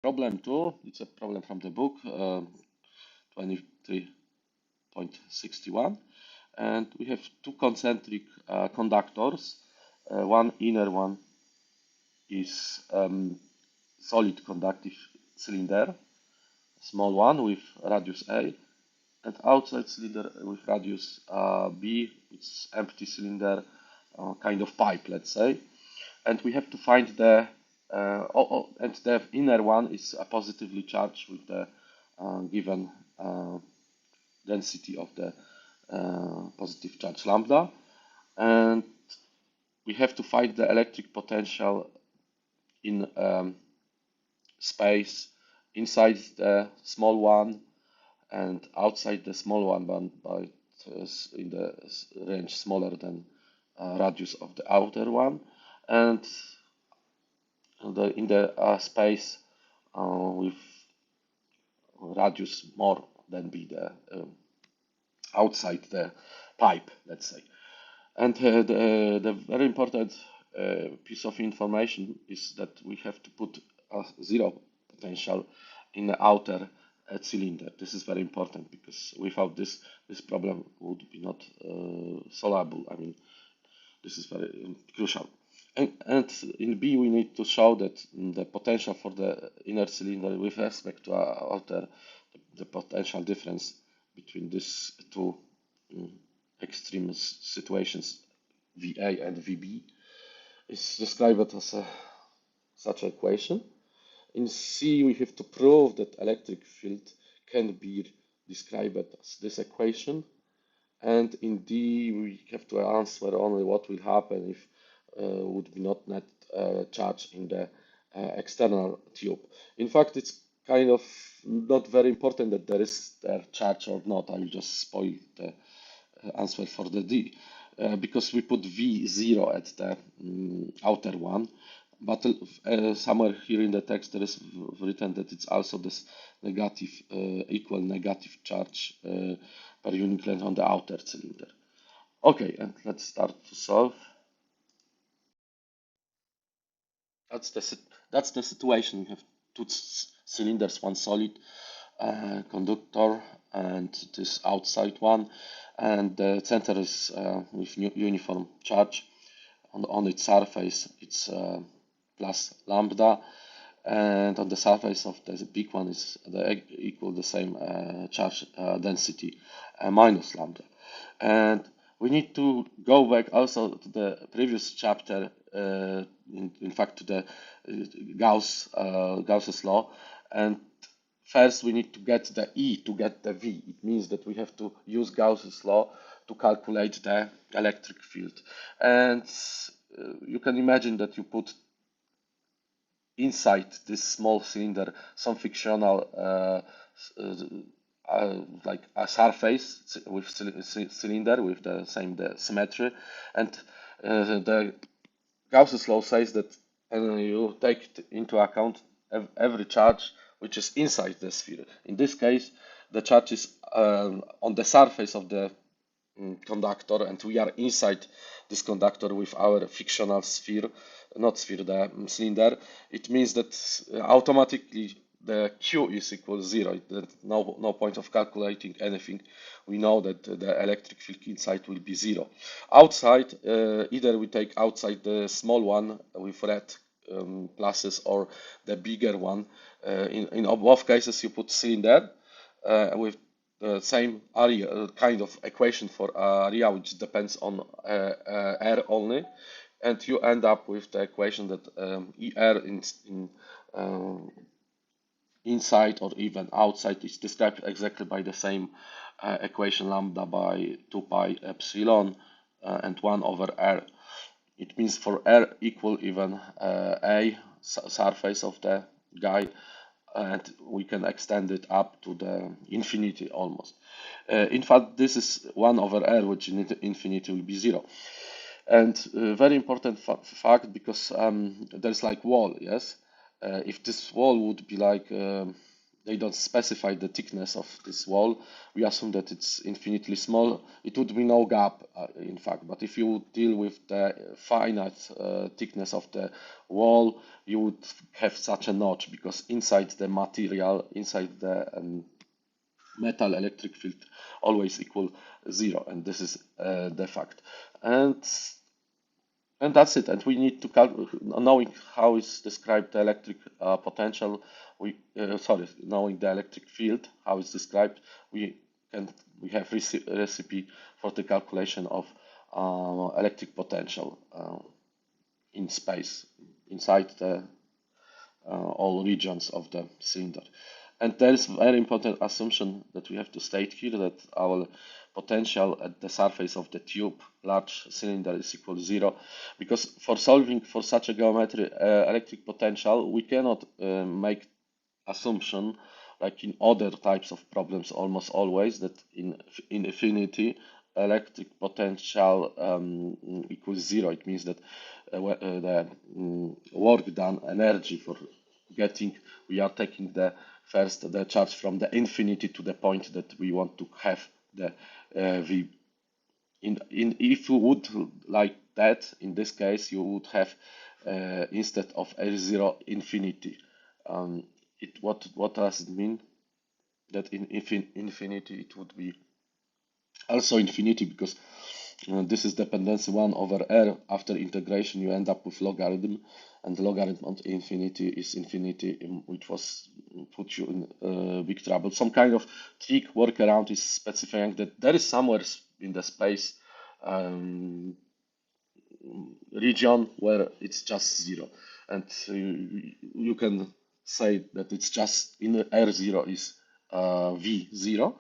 Problem 2, it's a problem from the book 23.61, and we have two concentric conductors. One inner one is solid conductive cylinder, small one with radius A, and outside cylinder with radius B. It's empty cylinder, kind of pipe, let's say. And we have to find the and the inner one is positively charged with the given density of the positive charge lambda, and we have to find the electric potential in space inside the small one and outside the small one, but in the range smaller than radius of the outer one, and in the space with radius more than be the outside the pipe, let's say. And the very important piece of information is that we have to put a zero potential in the outer cylinder. This is very important because without this, this problem would be not solvable. I mean, this is very crucial. And in B, we need to show that the potential for the inner cylinder with respect to outer, the potential difference between these two extreme situations, VA and VB, is described as such an equation. In C, we have to prove that electric field can be described as this equation. And in D, we have to answer only what will happen if would be not net charge in the external tube. In fact, it's kind of not very important that there is there charge or not. I will just spoil the answer for the D because we put V0 at the outer one, but somewhere here in the text there is written that it's also this negative equal negative charge per unit length on the outer cylinder. Okay, and let's start to solve. That's the situation. We have two cylinders, one solid conductor and this outside one, and the center is with uniform charge. On its surface, it's plus lambda, and on the surface of the big one is equal the same charge density minus lambda. And we need to go back also to the previous chapter, in fact to the Gauss's law, and first we need to get the E to get the V. It means that we have to use Gauss's law to calculate the electric field. And you can imagine that you put inside this small cylinder some fictional like a surface with cylinder with the same symmetry, and the Gauss's law says that you take into account every charge which is inside the sphere. In this case, the charge is on the surface of the conductor, and we are inside this conductor with our fictional sphere, not sphere, the cylinder. It means that automatically the Q is equal to 0. No point of calculating anything. We know that the electric field inside will be 0. Outside, either we take outside the small one with red pluses or the bigger one. In both cases, you put cylinder with the same area, kind of equation for area, which depends on air only, and you end up with the equation that ER inside or even outside is described exactly by the same equation, lambda by 2 pi epsilon and 1 over r. It means for r equal even a surface of the guy, and we can extend it up to the infinity almost. In fact, this is 1 over r, which in infinity will be 0. And very important fact, because there's like wall, yes? If this wall would be like they don't specify the thickness of this wall. We assume that it's infinitely small. It would be no gap, in fact. But if you deal with the finite thickness of the wall, you would have such a notch, because inside the material, inside the metal, electric field always equal 0, and this is the fact. And that's it. And we need to knowing how is described the electric potential. Knowing the electric field, how it's described, we have recipe for the calculation of electric potential in space inside the all regions of the cylinder. And there is a very important assumption that we have to state here, that our potential at the surface of the tube, large cylinder, is equal to 0, because for solving for such a geometry electric potential, we cannot make assumption like in other types of problems almost always, that in infinity electric potential equals 0. It means that the work done, energy for getting, we are taking the charge from the infinity to the point that we want to have the V. If you would like that, in this case, you would have instead of R0 infinity. What does it mean? That in infinity it would be also infinity, because this is dependency 1 over r. After integration you end up with logarithm, and the logarithm of infinity is infinity, which was put you in big trouble. Some kind of trick workaround is specifying that there is somewhere in the space region where it's just 0, and you can say that it's just in R0 is V0,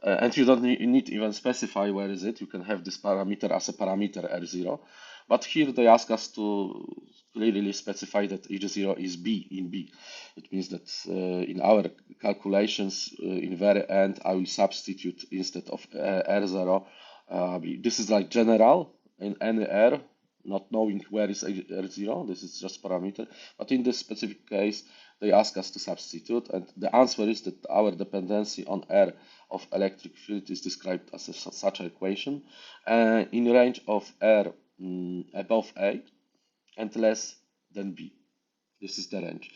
and you don't need even specify where is it. You can have this parameter as a parameter R0, but here they ask us to clearly specify that H0 is B in B. It means that in our calculations in very end I will substitute instead of R0 B. This is like general in any R, not knowing where is R0, this is just parameter, but in this specific case they ask us to substitute, and the answer is that our dependency on R of electric field is described as such an equation in range of R above A and less than B. This is the range.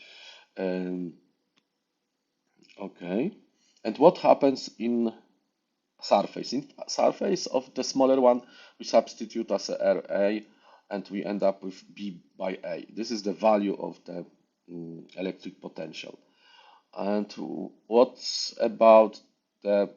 Okay, and what happens in surface? In surface of the smaller one, we substitute as a RA, and we end up with B by A. This is the value of the electric potential. And what's about the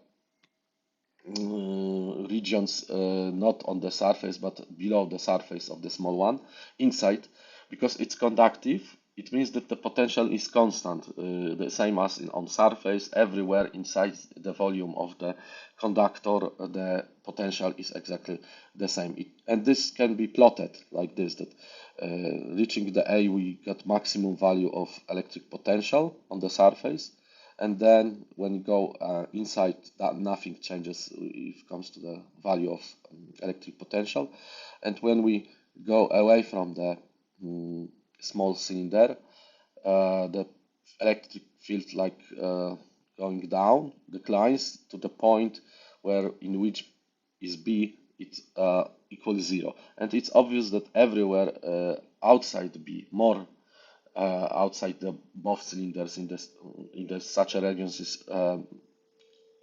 regions not on the surface but below the surface of the small one, inside? Because it's conductive, it means that the potential is constant, the same as on surface. Everywhere inside the volume of the conductor, the potential is exactly the same. And this can be plotted like this, that reaching the A, we get maximum value of electric potential on the surface, and then when you go inside, that nothing changes if it comes to the value of electric potential. And when we go away from the small cylinder, the electric field going down declines to the point where in which is B, it equals 0. And it's obvious that everywhere outside B, more outside the both cylinders in this such a region is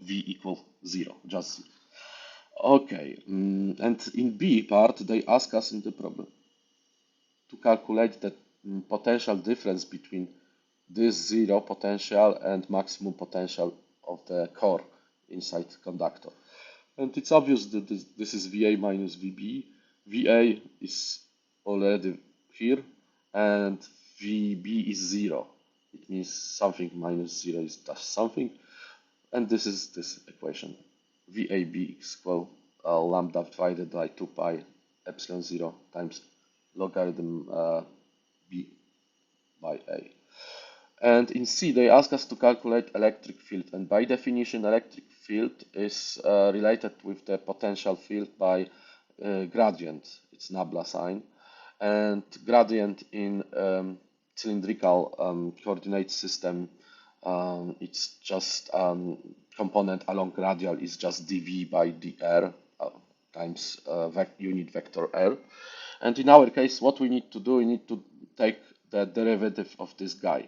V equal 0, just 0. Okay, and in B part they ask us in the problem to calculate the potential difference between this 0 potential and maximum potential of the core inside conductor. And it's obvious that this is VA minus VB. VA is already here, and VB is 0. It means something minus 0 is just something. And this is this equation. VAB is equal lambda divided by 2 pi epsilon 0 times logarithm B by A. And in C, they ask us to calculate electric field. And by definition, electric field is related with the potential field by gradient. It's nabla sign. And gradient in cylindrical coordinate system It's just component along radial is just dv by dr times unit vector r. And in our case, what we need to do, we need to take the derivative of this guy.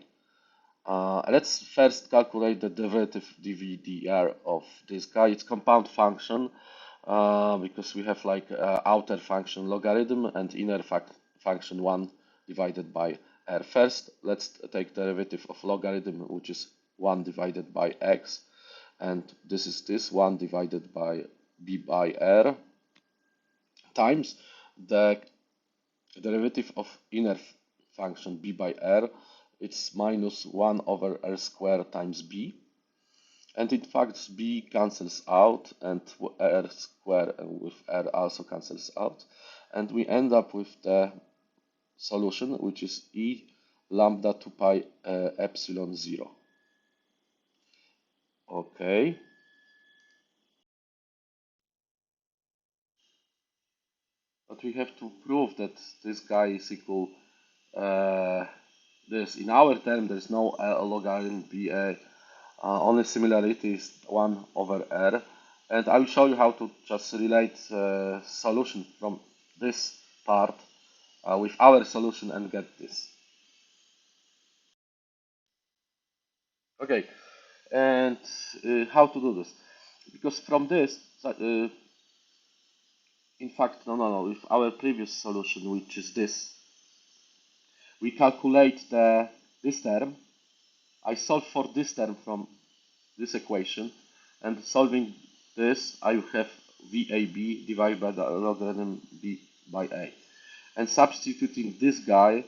Let's first calculate the derivative dv/dr of this guy. It's compound function because we have like outer function logarithm and inner function 1 divided by r. First, let's take derivative of logarithm, which is 1 divided by x, and this is this 1 divided by b by r times the derivative of inner function b by r. It's minus 1 over r squared times b. And in fact, b cancels out, and r squared with r also cancels out. And we end up with the solution, which is e lambda 2 pi epsilon 0. Okay. But we have to prove that this guy is equal this. In our term, there is no logarithm ba. Only similarity is 1 over r. And I will show you how to just relate solution from this part with our solution and get this. Okay, and how to do this? Because from this, in fact, no, with our previous solution, which is this, we calculate this term. I solve for this term from this equation, and solving this, I will have VAB divided by the logarithm B by A. And substituting this guy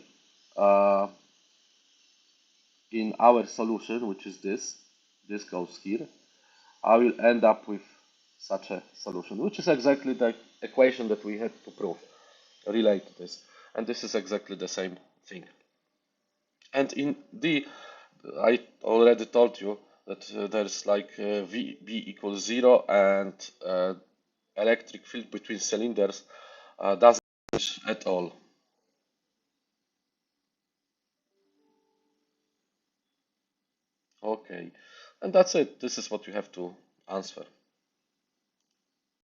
in our solution, which is this goes here, I will end up with such a solution, which is exactly the equation that we had to prove, relate to this. And this is exactly the same thing. And in D, I already told you that there's like VB equals 0, and electric field between cylinders doesn't change at all. Okay, and that's it. This is what you have to answer.